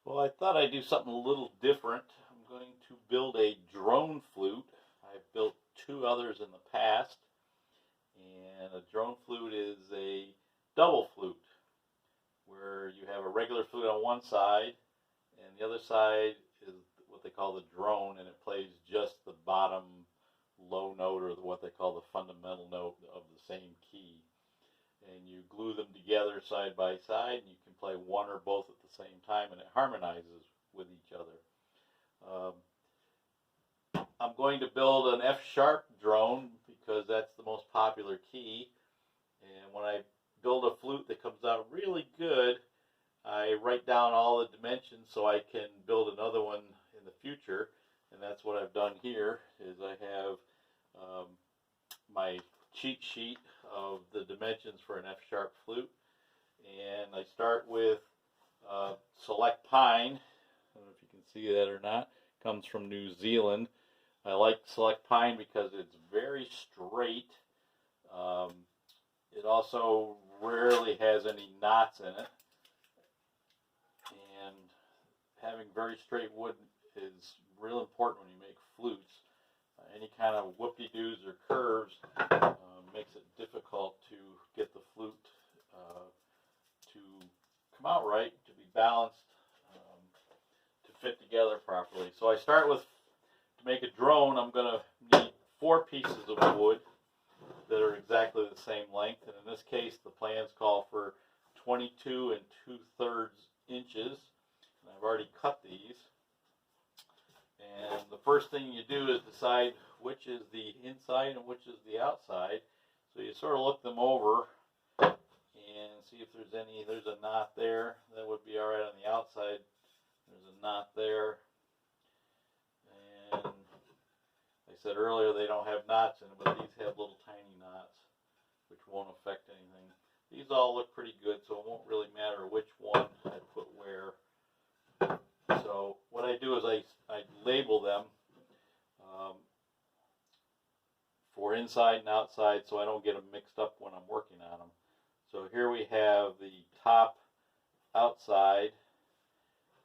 Well, I thought I'd do something a little different. I'm going to build a drone flute. I've built two others in the past, and a drone flute is a double flute where you have a regular flute on one side and the other side is what they call the drone, and it plays just the bottom low note, or what they call the fundamental note of the same key. And you glue them together side by side, and you can play one or both at the same time, and it harmonizes with each other. I'm going to build an F-sharp drone because that's the most popular key. And when I build a flute that comes out really good, I write down all the dimensions so I can build another one in the future. And that's what I've done here. Is I have my cheat sheet of the dimensions for an F-sharp flute, and I start with select pine. I don't know if you can see that or not. It comes from New Zealand. I like select pine because it's very straight. It also rarely has any knots in it, and having very straight wood is real important when you make flutes. Any kind of whoop-de-doos or curves makes it difficult to get the flute to come out right, to be balanced, to fit together properly. So I start with, to make a drone, I'm going to need 4 pieces of wood that are exactly the same length. And in this case, the plans call for 22 2/3 inches. And I've already cut these. And the first thing you do is decide which is the inside and which is the outside. So you sort of look them over and see if there's any. There's a knot there. That would be all right on the outside. There's a knot there. And I said earlier they don't have knots in them, but these have little tiny knots, which won't affect anything. These all look pretty good, so it won't really matter which one I put where. So what I do is I label them for inside and outside, so I don't get them mixed up when I'm working on them. So here we have the top outside,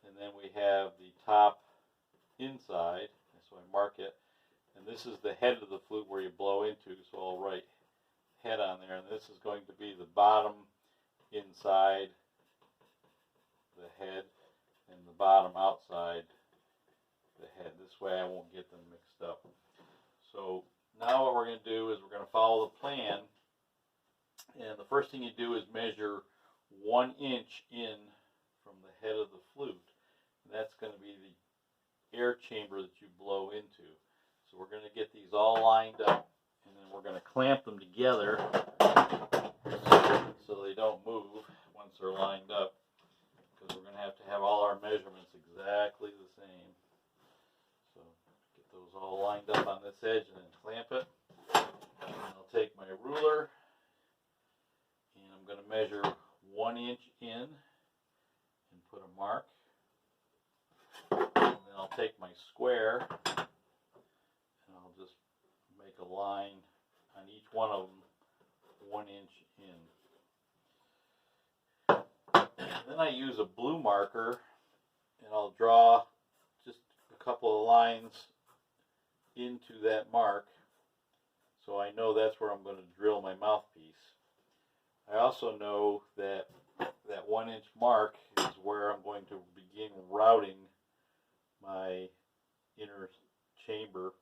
and then we have the top inside. So I mark it, and this is the head of the flute where you blow into, so I'll write head on there, and this is going to be the bottom inside the head, and the bottom outside the head. This way I won't get them mixed up. So now what we're going to do is we're going to follow the plan, and the first thing you do is measure 1 inch in from the head of the flute, and that's going to be the air chamber that you blow into. So we're going to get these all lined up, and then we're going to clamp them together so they don't move once they're lined up, because we're going to have all our measurements exactly the same. So get those all lined up on this edge and then clamp it. And I'll take my ruler and I'm going to measure 1 inch in and put a mark. And then I'll take my square and I'll just make a line on each one of them 1 inch in. Then I use a blue marker and I'll draw just a couple of lines into that mark so I know that's where I'm going to drill my mouthpiece. I also know that that 1 inch mark is where I'm going to begin routing my inner chamber.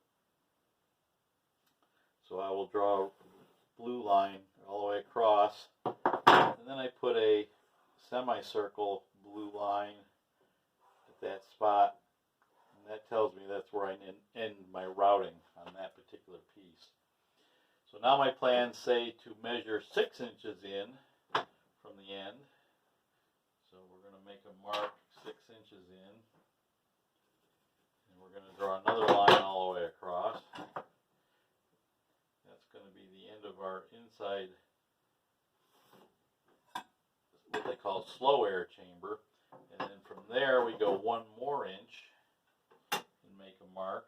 So I will draw a blue line all the way across, and then I put a semicircle blue line at that spot, and that tells me that's where I end my routing on that particular piece. So now my plans say to measure 6 inches in from the end. So we're going to make a mark 6 inches in, and we're going to draw another line all the way across. That's going to be the end of our inside, what they call slow air chamber. And then from there we go 1 more inch and make a mark,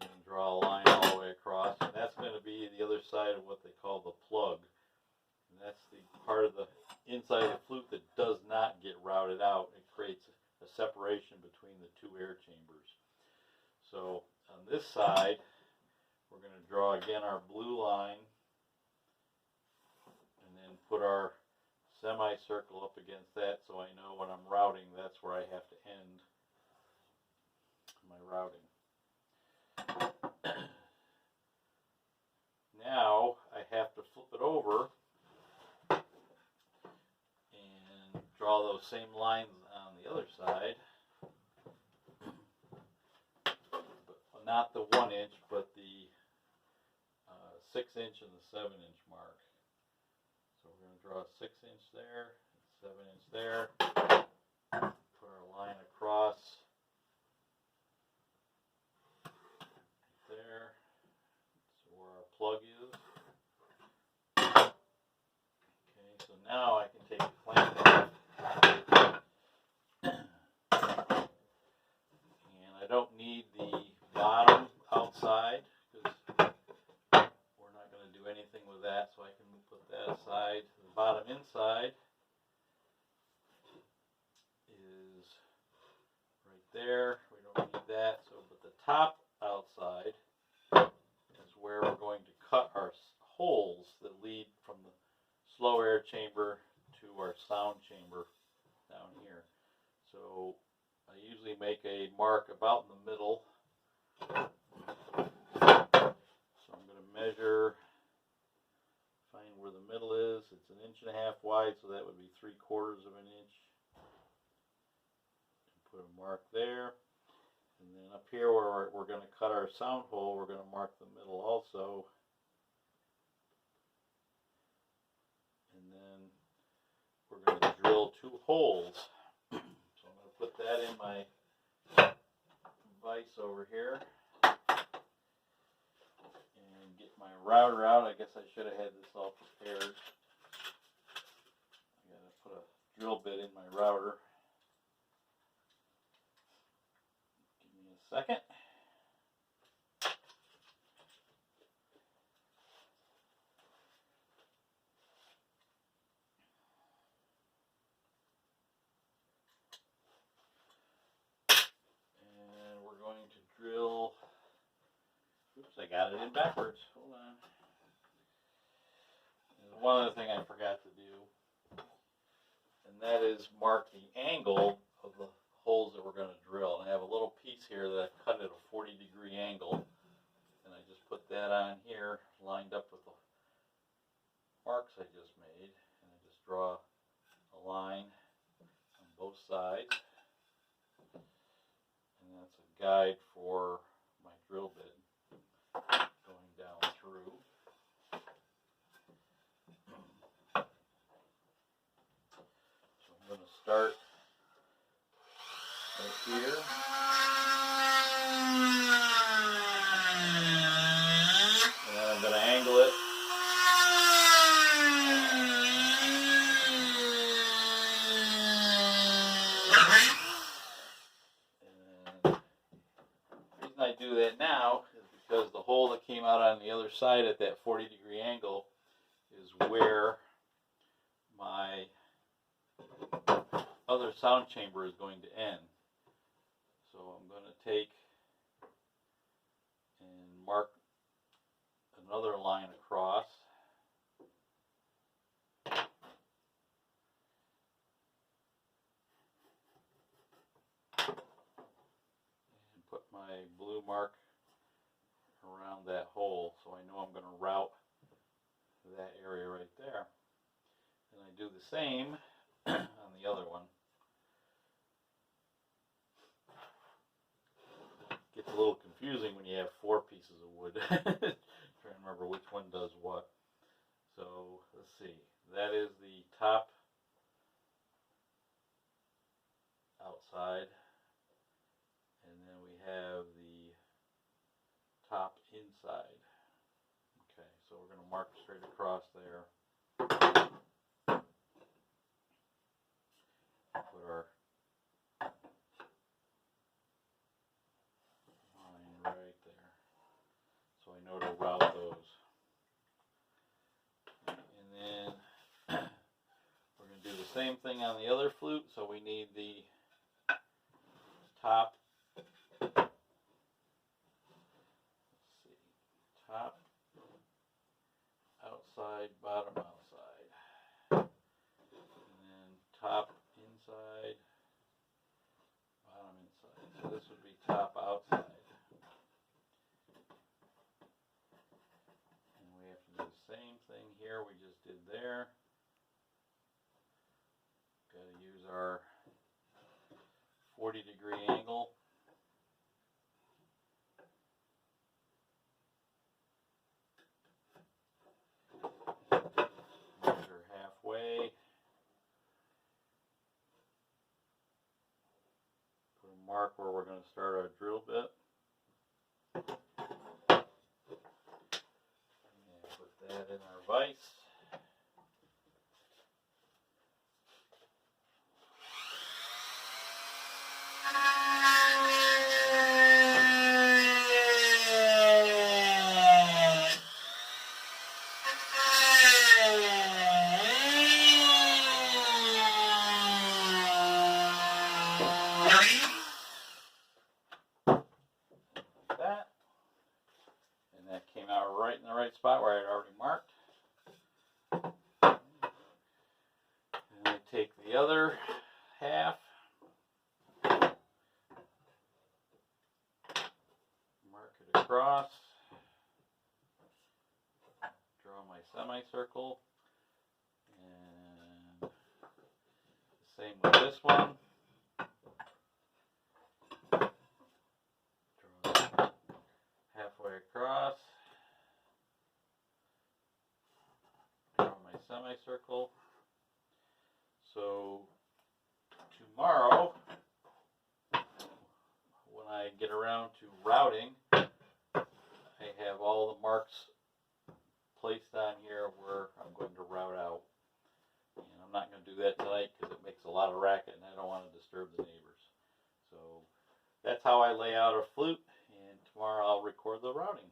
and then draw a line all the way across, and that's going to be the other side of what they call the plug, and that's the part of the inside of the flute that does not get routed So on this side, we're going to draw again our blue line and then put our semicircle up against that so I know when I'm routing that's where I have to end my routing. Now I have to flip it over and draw those same lines on the other side. But not the 1 inch, but the 6 inch and the 7 inch mark. So we're going to draw a 6 inch there, 7 inch there, put our line across there, so where our plug is. Okay, so now I can take the clamp off, and I don't need the bottom outside because we're not going to do anything with that, so I can put that aside. The bottom inside is right there. We don't need that. So, but the top outside is where we're going to cut our holes that lead from the slow air chamber to our sound chamber down here. So I usually make a mark about in the middle. So I'm going to measure, find where the middle is. It's 1.5 inches wide, so that would be 3/4 of an inch. Put a mark there. And then up here where we're going to cut our sound hole, we're going to mark the middle also. And then we're going to drill 2 holes. So I'm going to put that in my vise over here. And get my router out. I guess I should have had this all prepared. I got to put a drill bit in my router. Give me a second. And we're going to drill. Oops, I got it in backwards. Hold on. There's one other thing I forgot to do, and that is mark the angle of the holes that we're going to drill. And I have a little piece here that I cut at a 40-degree angle, and I just put that on here, lined up with the marks I just made, and I just draw a line on both sides, and that's a guide for my drill bit going down through. So I'm going to start right here. And then I'm going to angle it. And the reason I do that now is because the hole that came out on the other side at that 40-degree angle is where my other sound chamber is going to end. So I'm going to take and mark another line across. And put my blue mark around that hole so I know I'm going to route that area right there. And I do the same on the other one. Gets a little confusing when you have 4 pieces of wood. Trying to remember which one does what. So let's see. That is the top outside, and then we have the top inside. Okay, so we're going to mark straight across there. Put our line right there, so I know to route those. And then we're going to do the same thing on the other flute, so we need the top outside, bottom, outside. And then top, inside, bottom, inside. So this would be top, outside. And we have to do the same thing here we just did there. Got to use our 40-degree angle. Measure halfway. Put a mark where we're going to start our drill bit. And put that in our vise. That, and that came out right in the right spot where I had already marked. And I take the other half, mark it across, draw my semicircle, and the same with this one. Halfway across, draw my semicircle. So tomorrow, when I get around to routing, I have all the marks placed on here where I'm going to route out. And I'm not going to do that tonight because it makes a lot of racket and I don't want to disturb the neighbors. So that's how I lay out a flute, and tomorrow I'll record the routing.